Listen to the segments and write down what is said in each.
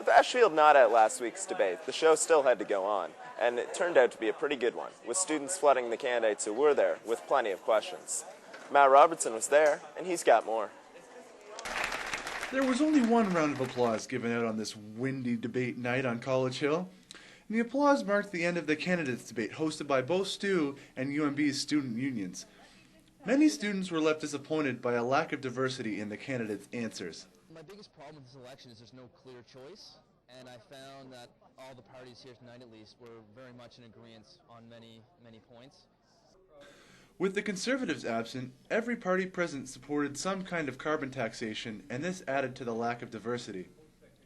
Ashfield not at last week's debate, the show still had to go on, and it turned out to be a pretty good one, with students flooding the candidates who were there with plenty of questions. Matt Robertson was there, and he's got more. There was only one round of applause given out on this windy debate night on College Hill, and the applause marked the end of the candidates debate hosted by both STU and UNB's student unions. Many students were left disappointed by a lack of diversity in the candidates' answers. My biggest problem with this election is there's no clear choice, and I found that all the parties here tonight at least were very much in agreement on many points. With the Conservatives absent, every party present supported some kind of carbon taxation, and this added to the lack of diversity.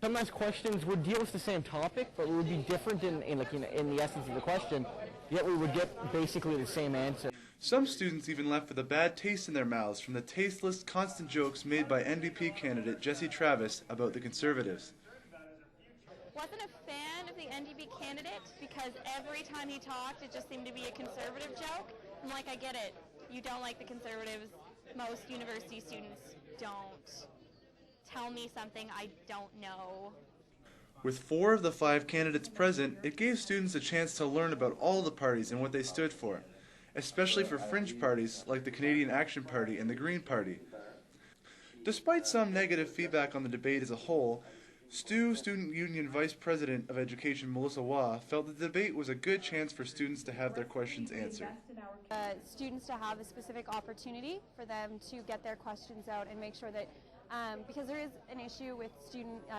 Sometimes questions would deal with the same topic, but would be different in the essence of the question, yet we would get basically the same answer. Some students even left with a bad taste in their mouths from the tasteless, constant jokes made by NDP candidate Jesse Travis about the Conservatives. Wasn't a fan of the NDP candidate because every time he talked it just seemed to be a conservative joke. I'm like, I get it. You don't like the Conservatives. Most university students don't. Tell me something I don't know. With 4 of the 5 candidates present, it gave students a chance to learn about all the parties and what they stood for, especially for fringe parties like the Canadian Action Party and the Green Party. Despite some negative feedback on the debate as a whole, STU Student Union Vice President of Education Melissa Waugh felt the debate was a good chance for students to have their questions answered. Students to have a specific opportunity for them to get their questions out and make sure that, because there is an issue with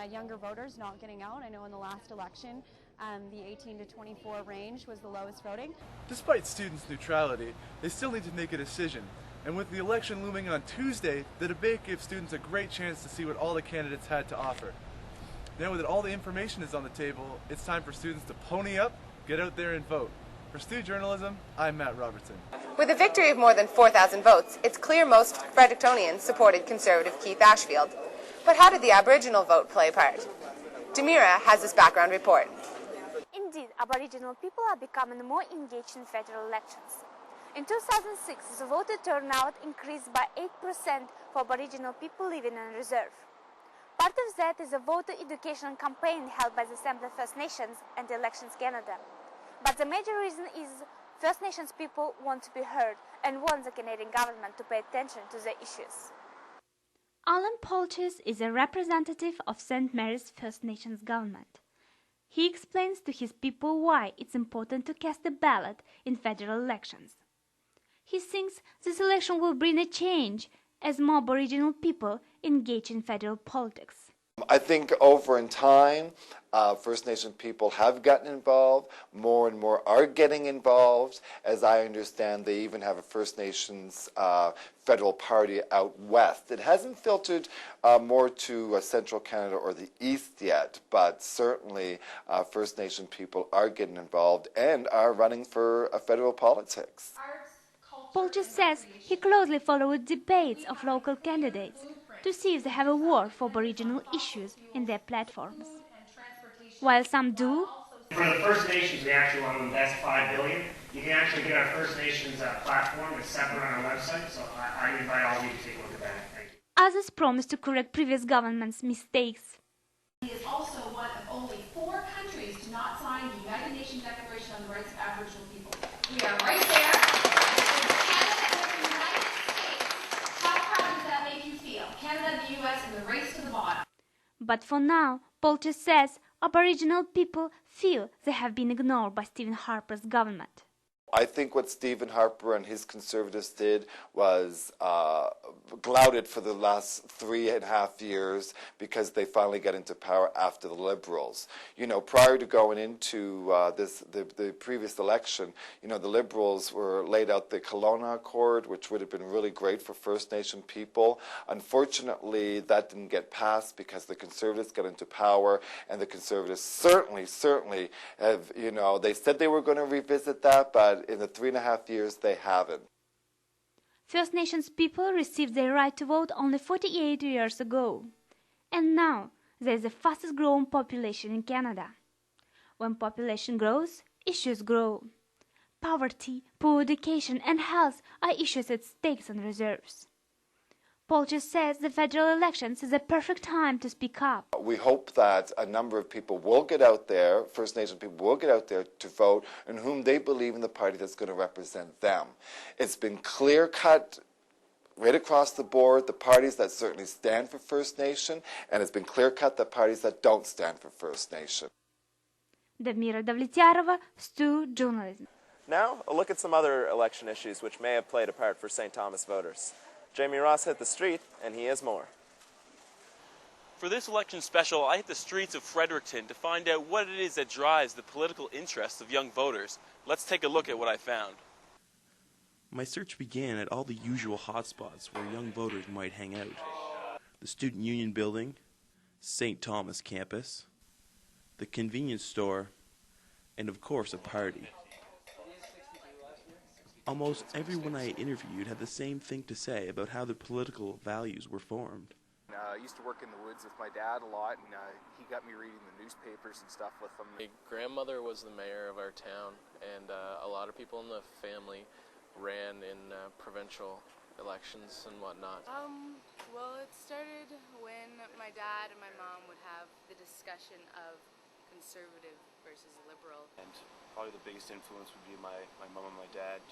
younger voters not getting out. I know in the last election, the 18 to 24 range was the lowest voting. Despite students' neutrality, they still need to make a decision. And with the election looming on Tuesday, the debate gives students a great chance to see what all the candidates had to offer. Now that all the information is on the table, it's time for students to pony up, get out there and vote. For STU Journalism, I'm Matt Robertson. With a victory of more than 4,000 votes, it's clear most Frederictonians supported Conservative Keith Ashfield. But how did the Aboriginal vote play a part? Demira has this background report. Indeed, Aboriginal people are becoming more engaged in federal elections. In 2006, the voter turnout increased by 8% for Aboriginal people living in reserve. Part of that is a voter education campaign held by the Assembly First Nations and Elections Canada. But the major reason is First Nations people want to be heard and want the Canadian government to pay attention to their issues. Alan Polches is a representative of St. Mary's First Nations government. He explains to his people why it's important to cast a ballot in federal elections. He thinks this election will bring a change as more Aboriginal people engage in federal politics. I think over in time, First Nation people have gotten involved. More and more are getting involved. As I understand, they even have a First Nations federal party out west. It hasn't filtered more to Central Canada or the East yet, but certainly First Nation people are getting involved and are running for federal politics. Polches says he closely followed debates of local candidates to see if they have a word for Aboriginal issues in their platforms. While some do, for the First Nations, we actually want to invest $5 billion. You can actually get our First Nations platform. It's separate on our website, so I invite all of you to take a look at that. Thank you. Others promise to correct previous government's mistakes. He is also one of only 4 countries to not sign the United Nations Declaration on the Rights of Aboriginal People. We are right there. Canada and the U.S. in the race to the bottom. But for now, Polches says Aboriginal people feel they have been ignored by Stephen Harper's government. I think what Stephen Harper and his Conservatives did was clouded for the last 3.5 years because they finally got into power after the Liberals. You know, prior to going into the previous election, you know, the Liberals were laid out the Kelowna Accord, which would have been really great for First Nation people. Unfortunately, that didn't get passed because the Conservatives got into power, and the Conservatives certainly have, you know, they said they were going to revisit that, but in the 3.5 years, they haven't. First Nations people received their right to vote only 48 years ago. And now, there is the fastest growing population in Canada. When population grows, issues grow. Poverty, poor education and health are issues at stake on reserves. Polches says the federal elections is a perfect time to speak up. We hope that a number of people will get out there, First Nation people will get out there to vote in whom they believe in the party that's going to represent them. It's been clear-cut right across the board, the parties that certainly stand for First Nation, and it's been clear-cut the parties that don't stand for First Nation. Damira Davletiarova, Stu Journalism. Now, a look at some other election issues which may have played a part for St. Thomas voters. Jamie Ross hit the street, and he has more. For this election special, I hit the streets of Fredericton to find out what it is that drives the political interests of young voters. Let's take a look at what I found. My search began at all the usual hotspots where young voters might hang out. The Student Union Building, St. Thomas campus, the convenience store, and of course a party. Almost everyone I interviewed had the same thing to say about how their political values were formed. I used to work in the woods with my dad a lot, and he got me reading the newspapers and stuff with him. My grandmother was the mayor of our town, and a lot of people in the family ran in provincial elections and whatnot. Well, it started when my dad and my mom would have the discussion of conservative versus liberal. And probably the biggest influence would be my mom and my dad.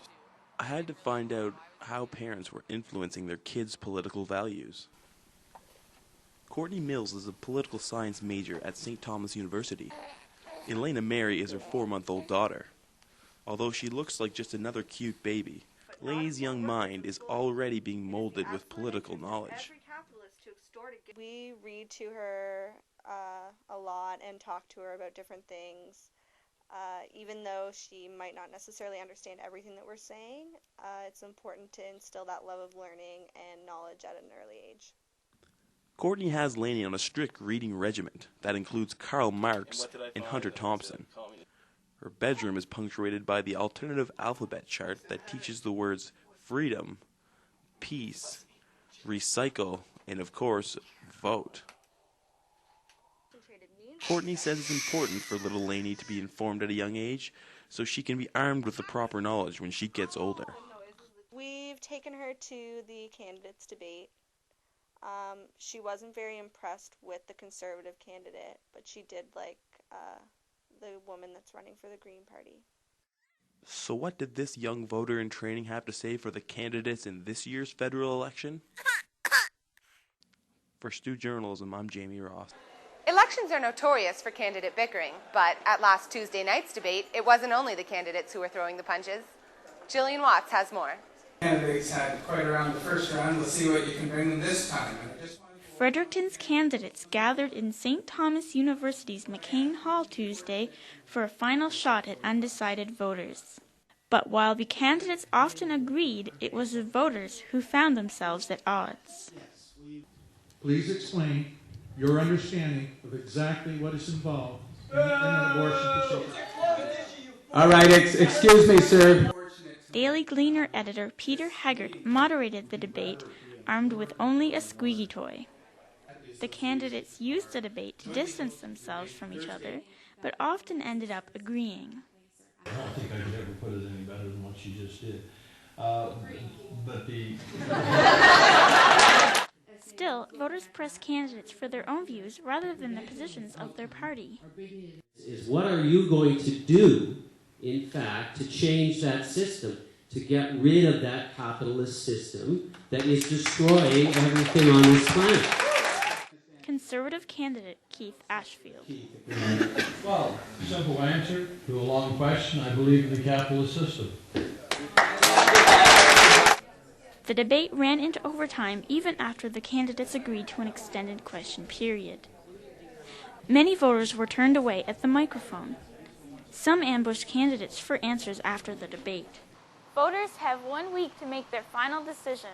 I had to find out how parents were influencing their kids' political values. Courtney Mills is a political science major at St. Thomas University. Elena Mary is her 4-month-old daughter. Although she looks like just another cute baby, Lainey's young mind is already being molded with political knowledge. We read to her a lot and talk to her about different things. Even though she might not necessarily understand everything that we're saying, it's important to instill that love of learning and knowledge at an early age. Courtney has Lainey on a strict reading regimen that includes Karl Marx and Hunter Thompson. Her bedroom is punctuated by the alternative alphabet chart that teaches the words freedom, peace, recycle, and of course, vote. Courtney says it's important for little Lainey to be informed at a young age so she can be armed with the proper knowledge when she gets older. We've taken her to the candidates debate. She wasn't very impressed with the conservative candidate, but she did like the woman that's running for the Green Party. So what did this young voter in training have to say for the candidates in this year's federal election? For Stu Journalism, I'm Jamie Ross. Elections are notorious for candidate bickering, but at last Tuesday night's debate, it wasn't only the candidates who were throwing the punches. Jillian Watts has more. Candidates had quite around the first round. We'll see what you can bring them this time. Fredericton's candidates gathered in St. Thomas University's McCain Hall Tuesday for a final shot at undecided voters. But while the candidates often agreed, it was the voters who found themselves at odds. Please explain your understanding of exactly what is involved in an abortion procedure. All right, excuse me, sir. Daily Gleaner editor Peter Haggard moderated the debate, armed with only a squeaky toy. The candidates used the debate to distance themselves from each other, but often ended up agreeing. I don't think I could ever put it any better than what she just did. Still, voters press candidates for their own views rather than the positions of their party. Is what are you going to do, in fact, to change that system, to get rid of that capitalist system that is destroying everything on this planet? Conservative candidate Keith Ashfield. Well, simple answer to a long question, I believe in the capitalist system. The debate ran into overtime even after the candidates agreed to an extended question period. Many voters were turned away at the microphone. Some ambushed candidates for answers after the debate. Voters have 1 week to make their final decision.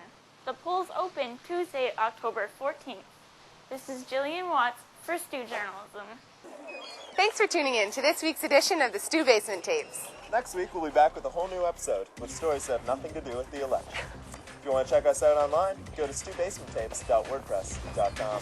The polls open Tuesday, October 14th. This is Jillian Watts for Stu Journalism. Thanks for tuning in to this week's edition of the Stu Basement Tapes. Next week, we'll be back with a whole new episode with stories that have nothing to do with the election. If you want to check us out online, go to StuBasementTapes.wordpress.com.